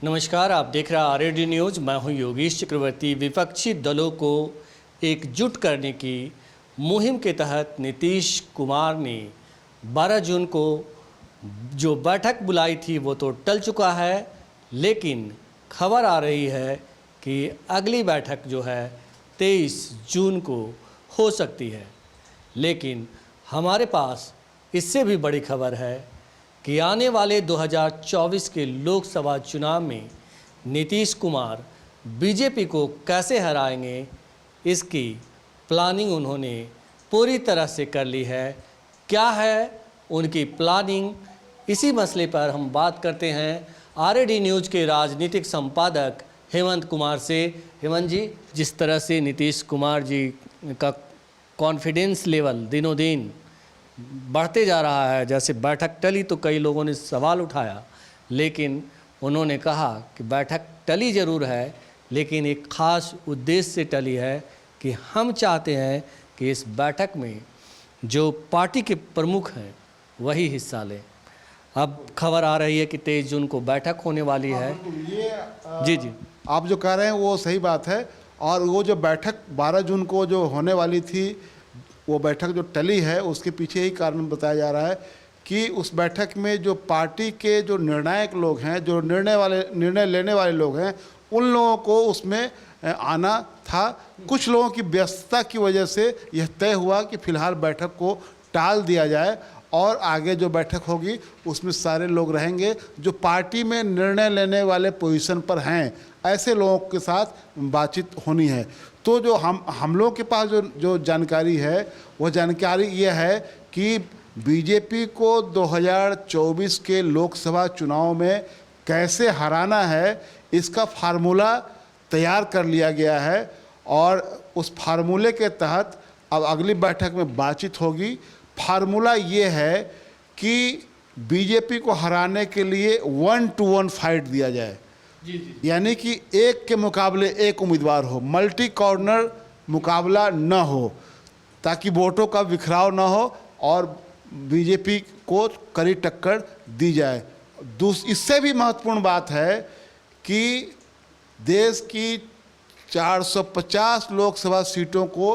नमस्कार, आप देख रहे हैं आरएडी न्यूज़। मैं हूं योगेश चक्रवर्ती। विपक्षी दलों को एकजुट करने की मुहिम के तहत नीतीश कुमार ने 12 जून को जो बैठक बुलाई थी वो तो टल चुका है, लेकिन खबर आ रही है कि अगली बैठक जो है 23 जून को हो सकती है। लेकिन हमारे पास इससे भी बड़ी खबर है कि आने वाले 2024 के लोकसभा चुनाव में नीतीश कुमार बीजेपी को कैसे हराएंगे, इसकी प्लानिंग उन्होंने पूरी तरह से कर ली है। क्या है उनकी प्लानिंग, इसी मसले पर हम बात करते हैं आरएडी न्यूज़ के राजनीतिक संपादक हेमंत कुमार से। हेमंत जी, जिस तरह से नीतीश कुमार जी का कॉन्फिडेंस लेवल दिनों दिन बढ़ते जा रहा है, जैसे बैठक टली तो कई लोगों ने सवाल उठाया, लेकिन उन्होंने कहा कि बैठक टली ज़रूर है, लेकिन एक ख़ास उद्देश्य से टली है कि हम चाहते हैं कि इस बैठक में जो पार्टी के प्रमुख हैं वही हिस्सा लें। अब खबर आ रही है कि 23 जून को बैठक होने वाली है। जी जी, आप जो कह रहे हैं वो सही बात है। और वो जो बैठक 12 जून को जो होने वाली थी, वो बैठक जो टली है, उसके पीछे यही कारण बताया जा रहा है कि उस बैठक में जो पार्टी के जो निर्णायक लोग हैं, जो निर्णय लेने वाले लोग हैं, उन लोगों को उसमें आना था। कुछ लोगों की व्यस्तता की वजह से यह तय हुआ कि फिलहाल बैठक को टाल दिया जाए और आगे जो बैठक होगी उसमें सारे लोग रहेंगे जो पार्टी में निर्णय लेने वाले पोजीशन पर हैं, ऐसे लोगों के साथ बातचीत होनी है। तो जो हम लोगों के पास जो जानकारी है, वह जानकारी ये है कि बीजेपी को 2024 के लोकसभा चुनाव में कैसे हराना है, इसका फार्मूला तैयार कर लिया गया है और उस फार्मूले के तहत अब अगली बैठक में बातचीत होगी। फार्मूला ये है कि बीजेपी को हराने के लिए 1-to-1 फाइट दिया जाए, यानी कि एक के मुकाबले एक उम्मीदवार हो, मल्टी कॉर्नर मुकाबला न हो, ताकि वोटों का बिखराव न हो और बीजेपी को कड़ी टक्कर दी जाए। इससे भी महत्वपूर्ण बात है कि देश की 450 लोकसभा सीटों को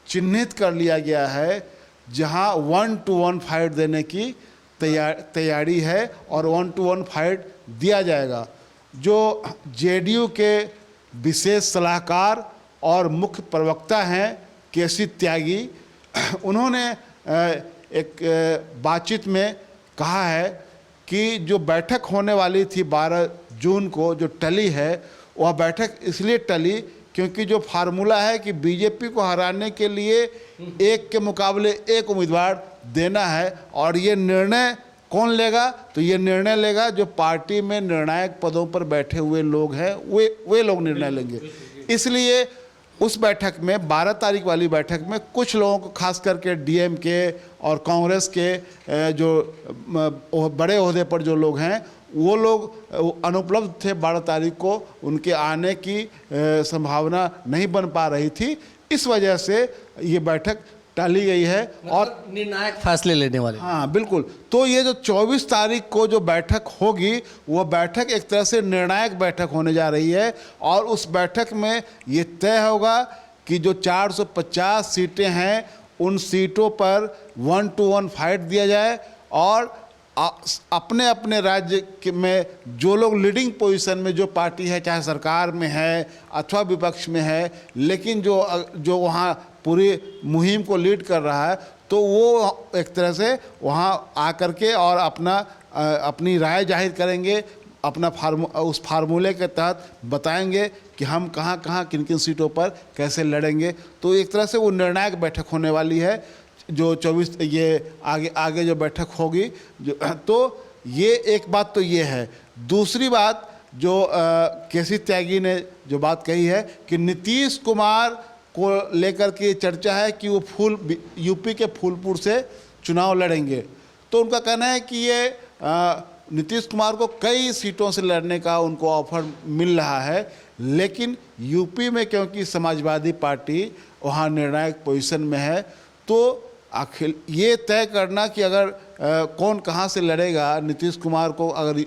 चिन्हित कर लिया गया है जहां 1-to-1 फाइट देने की तैयारी है और 1-to-1 फाइट दिया जाएगा। जो जेडीयू के विशेष सलाहकार और मुख्य प्रवक्ता हैं केसी त्यागी, उन्होंने एक बातचीत में कहा है कि जो बैठक होने वाली थी 12 जून को, जो टली है, वह बैठक इसलिए टली क्योंकि जो फार्मूला है कि बीजेपी को हराने के लिए एक के मुकाबले एक उम्मीदवार देना है और ये निर्णय कौन लेगा, तो ये निर्णय लेगा जो पार्टी में निर्णायक पदों पर बैठे हुए लोग हैं, वे लोग निर्णय लेंगे। इसलिए उस बैठक में 12 तारीख वाली बैठक में कुछ लोगों को, खास करके डीएमके और कांग्रेस के जो बड़े ओहदे पर जो लोग हैं, वो लोग अनुपलब्ध थे 12 तारीख को, उनके आने की संभावना नहीं बन पा रही थी। इस वजह से ये बैठक टाली गई है और निर्णायक फैसले लेने वाले। हाँ बिल्कुल। तो ये जो 24 तारीख को जो बैठक होगी, वो बैठक एक तरह से निर्णायक बैठक होने जा रही है और उस बैठक में ये तय होगा कि जो 450 सीटें हैं, उन सीटों पर 1-to-1 फाइट दिया जाए और अपने अपने राज्य में जो लोग लीडिंग पोजीशन में जो पार्टी है, चाहे सरकार में है अथवा विपक्ष में है, लेकिन जो वहाँ पूरी मुहिम को लीड कर रहा है, तो वो एक तरह से वहाँ आकर के और अपनी राय जाहिर करेंगे, अपना उस फार्मूले के तहत बताएंगे कि हम कहाँ कहाँ किन किन सीटों पर कैसे लड़ेंगे। तो एक तरह से वो निर्णायक बैठक होने वाली है जो 24 ये आगे जो बैठक होगी जो। तो ये एक बात तो ये है। दूसरी बात जो केसी त्यागी ने जो बात कही है कि नीतीश कुमार को लेकर के चर्चा है कि वो यूपी के फूलपुर से चुनाव लड़ेंगे। तो उनका कहना है कि ये नीतीश कुमार को कई सीटों से लड़ने का उनको ऑफर मिल रहा है, लेकिन यूपी में क्योंकि समाजवादी पार्टी वहाँ निर्णायक पोजीशन में है, तो ये तय करना कि अगर कौन कहाँ से लड़ेगा, नीतीश कुमार को अगर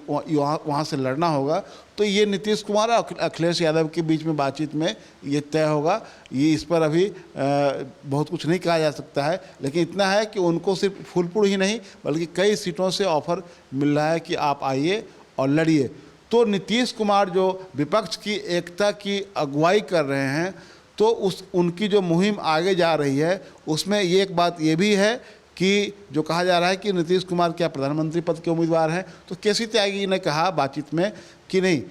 वहाँ से लड़ना होगा तो ये नीतीश कुमार और अखिलेश यादव के बीच में बातचीत में ये तय होगा। ये इस पर अभी बहुत कुछ नहीं कहा जा सकता है, लेकिन इतना है कि उनको सिर्फ फूलपुर ही नहीं बल्कि कई सीटों से ऑफर मिल रहा है कि आप आइए और लड़िए। तो नीतीश कुमार जो विपक्ष की एकता की अगुवाई कर रहे हैं, तो उनकी जो मुहिम आगे जा रही है उसमें ये एक बात ये भी है कि जो कहा जा रहा है कि नीतीश कुमार क्या प्रधानमंत्री पद के उम्मीदवार हैं, तो केसी त्यागी ने कहा बातचीत में कि नहीं,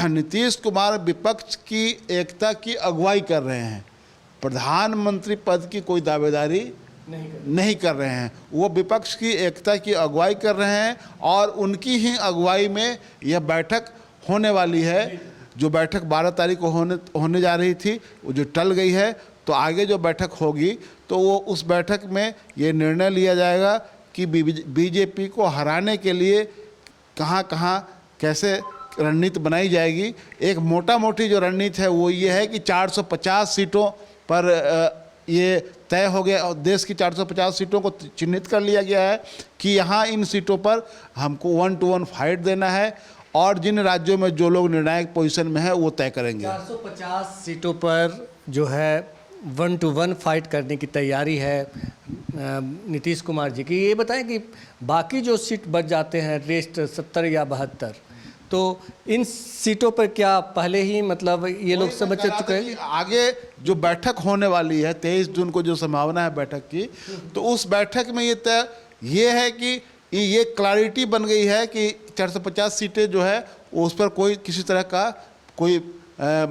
नीतीश कुमार विपक्ष की एकता की अगुवाई कर रहे हैं, प्रधानमंत्री पद की कोई दावेदारी नहीं कर रहे हैं। वो विपक्ष की एकता की अगुवाई कर रहे हैं और उनकी ही अगुवाई में यह बैठक होने वाली है। जो बैठक 12 तारीख को होने जा रही थी वो जो टल गई है, तो आगे जो बैठक होगी तो वो उस बैठक में ये निर्णय लिया जाएगा कि बीजेपी को हराने के लिए कहाँ कहाँ कैसे रणनीति बनाई जाएगी। एक मोटा मोटी जो रणनीति है वो ये है कि 450 सीटों पर ये तय हो गया और देश की 450 सीटों को चिन्हित कर लिया गया है कि यहाँ इन सीटों पर हमको 1-to-1 फाइट देना है और जिन राज्यों में जो लोग निर्णायक पोजीशन में है वो तय करेंगे। 450 सीटों पर जो है 1-to-1 फाइट करने की तैयारी है नीतीश कुमार जी की। ये बताएं कि बाकी जो सीट बच जाते हैं रेस्ट 70 या 72, तो इन सीटों पर क्या पहले ही मतलब ये लोग समझ चुके हैं? आगे जो बैठक होने वाली है 23 जून को जो संभावना है बैठक की, तो उस बैठक में ये है कि ये क्लैरिटी बन गई है कि 450 सीटें जो है उस पर कोई किसी तरह का कोई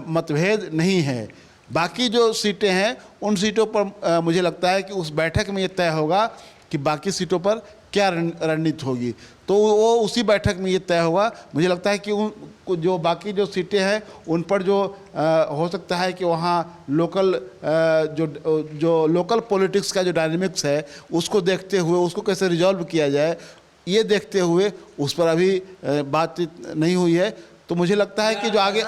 मतभेद नहीं है। बाकी जो सीटें हैं उन सीटों पर मुझे लगता है कि उस बैठक में ये तय होगा कि बाकी सीटों पर क्या रणनीति होगी, तो वो उसी बैठक में ये तय होगा। मुझे लगता है कि उन जो बाकी जो सीटें हैं उन पर जो हो सकता है कि वहाँ लोकल जो लोकल पॉलिटिक्स का जो डायनेमिक्स है उसको देखते हुए उसको कैसे रिजॉल्व किया जाए, ये देखते हुए उस पर अभी बातचीत नहीं हुई है। तो मुझे लगता है कि जो आगे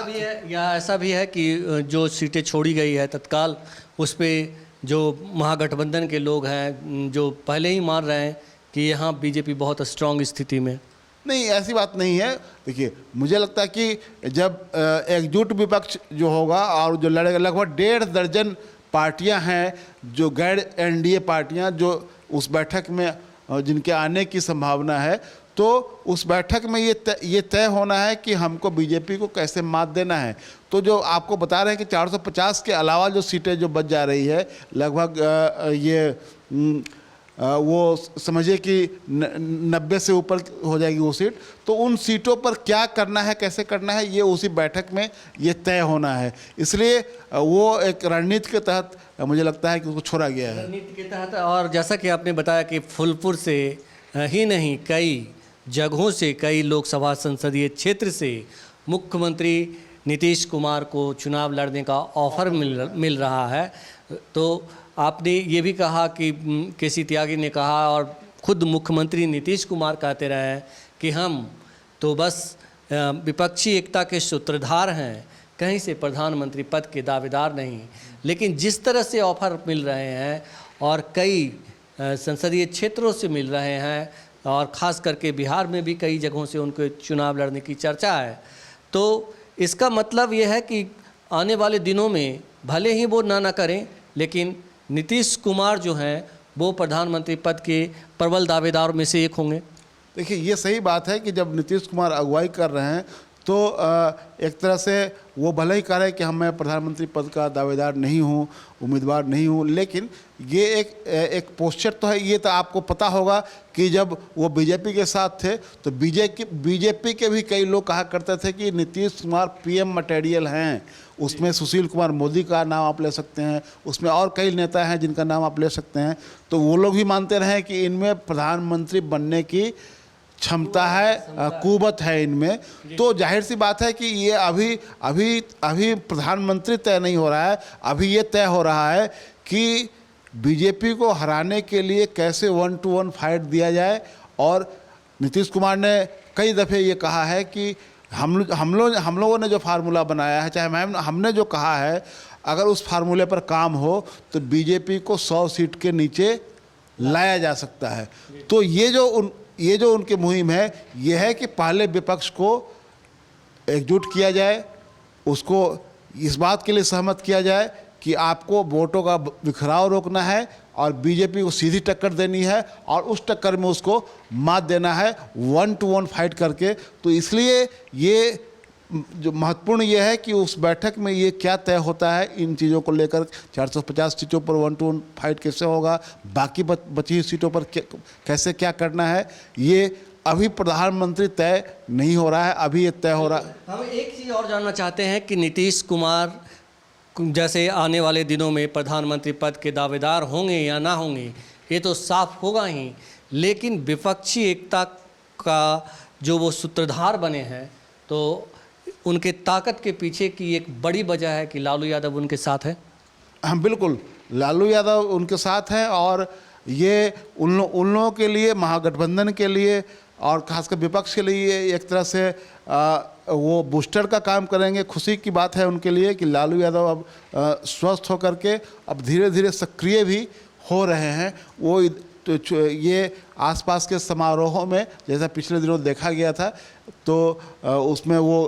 ऐसा भी है कि जो सीटें छोड़ी गई है तत्काल, उस पर जो महागठबंधन के लोग हैं जो पहले ही मान रहे हैं कि यहाँ बीजेपी बहुत स्ट्रांग स्थिति में। नहीं, ऐसी बात नहीं है। देखिए, मुझे लगता है कि जब एकजुट विपक्ष जो होगा और जो लड़ेगा, लगभग 1.5 दर्जन पार्टियां हैं जो गैर एनडीए पार्टियां जो उस बैठक में जिनके आने की संभावना है, तो उस बैठक में ये तय होना है कि हमको बीजेपी को कैसे मात देना है। तो जो आपको बता रहे हैं कि 450 के अलावा जो सीटें जो बच जा रही है, लगभग वो समझिए कि 90 से ऊपर हो जाएगी वो सीट, तो उन सीटों पर क्या करना है कैसे करना है ये उसी बैठक में ये तय होना है। इसलिए वो एक रणनीति के तहत मुझे लगता है कि उसको छोड़ा गया है, रणनीति के तहत। और जैसा कि आपने बताया कि फूलपुर से ही नहीं कई जगहों से, कई लोकसभा संसदीय क्षेत्र से मुख्यमंत्री नीतीश कुमार को चुनाव लड़ने का ऑफर मिल रहा है। तो आपने ये भी कहा कि केसी त्यागी ने कहा और खुद मुख्यमंत्री नीतीश कुमार कहते रहे हैं कि हम तो बस विपक्षी एकता के सूत्रधार हैं, कहीं से प्रधानमंत्री पद के दावेदार नहीं। लेकिन जिस तरह से ऑफर मिल रहे हैं और कई संसदीय क्षेत्रों से मिल रहे हैं और ख़ास करके बिहार में भी कई जगहों से उनको चुनाव लड़ने की चर्चा है, तो इसका मतलब ये है कि आने वाले दिनों में भले ही वो ना करें, लेकिन नीतीश कुमार जो हैं वो प्रधानमंत्री पद के प्रबल दावेदारों में से एक होंगे। देखिए, ये सही बात है कि जब नीतीश कुमार अगुवाई कर रहे हैं तो एक तरह से वो भले ही कह रहे हैं कि मैं प्रधानमंत्री पद का दावेदार नहीं हूँ, उम्मीदवार नहीं हूँ, लेकिन ये एक पोस्चर तो है। ये तो आपको पता होगा कि जब वो बीजेपी के साथ थे तो बीजेपी के भी कई लोग कहा करते थे कि नीतीश कुमार पीएम मटेरियल हैं। उसमें सुशील कुमार मोदी का नाम आप ले सकते हैं, उसमें और कई नेता हैं जिनका नाम आप ले सकते हैं। तो वो लोग भी मानते रहे कि इनमें प्रधानमंत्री बनने की क्षमता है, कुवत है इनमें। तो जाहिर सी बात है कि ये अभी प्रधानमंत्री तय नहीं हो रहा है, अभी ये तय हो रहा है कि बीजेपी को हराने के लिए कैसे 1-to-1 फाइट दिया जाए। और नीतीश कुमार ने कई दफ़े ये कहा है कि हम लोगों ने जो फार्मूला बनाया है, चाहे हमने जो कहा है, अगर उस फार्मूले पर काम हो तो बीजेपी को 100 सीट के नीचे लाया जा सकता है। तो ये जो उनकी मुहिम है, ये है कि पहले विपक्ष को एकजुट किया जाए, उसको इस बात के लिए सहमत किया जाए कि आपको वोटों का बिखराव रोकना है और बीजेपी को सीधी टक्कर देनी है और उस टक्कर में उसको मात देना है 1-to-1 फाइट करके। तो इसलिए ये जो महत्वपूर्ण ये है कि उस बैठक में ये क्या तय होता है इन चीज़ों को लेकर, 450 सीटों पर 1-to-1 फाइट कैसे होगा, बाकी बची हुई सीटों पर कैसे क्या करना है, ये अभी प्रधानमंत्री तय नहीं हो रहा है, अभी ये तय हो रहा है। हम एक चीज़ और जानना चाहते हैं कि नीतीश कुमार जैसे आने वाले दिनों में प्रधानमंत्री पद के दावेदार होंगे या ना होंगे, ये तो साफ होगा ही, लेकिन विपक्षी एकता का जो वो सूत्रधार बने हैं, तो उनके ताकत के पीछे की एक बड़ी वजह है कि लालू यादव उनके साथ है। हाँ बिल्कुल, लालू यादव उनके साथ हैं और ये उन लोगों के लिए, महागठबंधन के लिए और खासकर विपक्ष के लिए एक तरह से वो बूस्टर का काम करेंगे। खुशी की बात है उनके लिए कि लालू यादव अब स्वस्थ होकर के अब धीरे धीरे सक्रिय भी हो रहे हैं। वो ये आसपास के समारोहों में जैसा पिछले दिनों देखा गया था, तो उसमें वो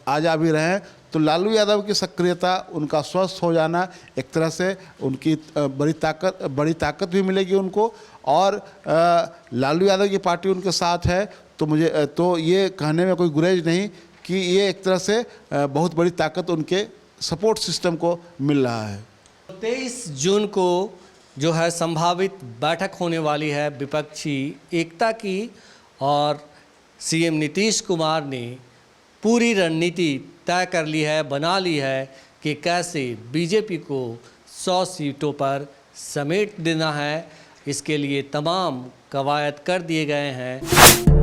आ जा भी रहे हैं। तो लालू यादव की सक्रियता, उनका स्वस्थ हो जाना, एक तरह से उनकी बड़ी ताकत भी मिलेगी उनको, और लालू यादव की पार्टी उनके साथ है। तो मुझे तो ये कहने में कोई गुरेज नहीं कि ये एक तरह से बहुत बड़ी ताकत उनके सपोर्ट सिस्टम को मिल रहा है। 23 जून को जो है संभावित बैठक होने वाली है विपक्षी एकता की, और सीएम नीतीश कुमार ने पूरी रणनीति तय कर ली है, बना ली है कि कैसे बीजेपी को 100 सीटों पर समेट देना है। इसके लिए तमाम कवायद कर दिए गए हैं।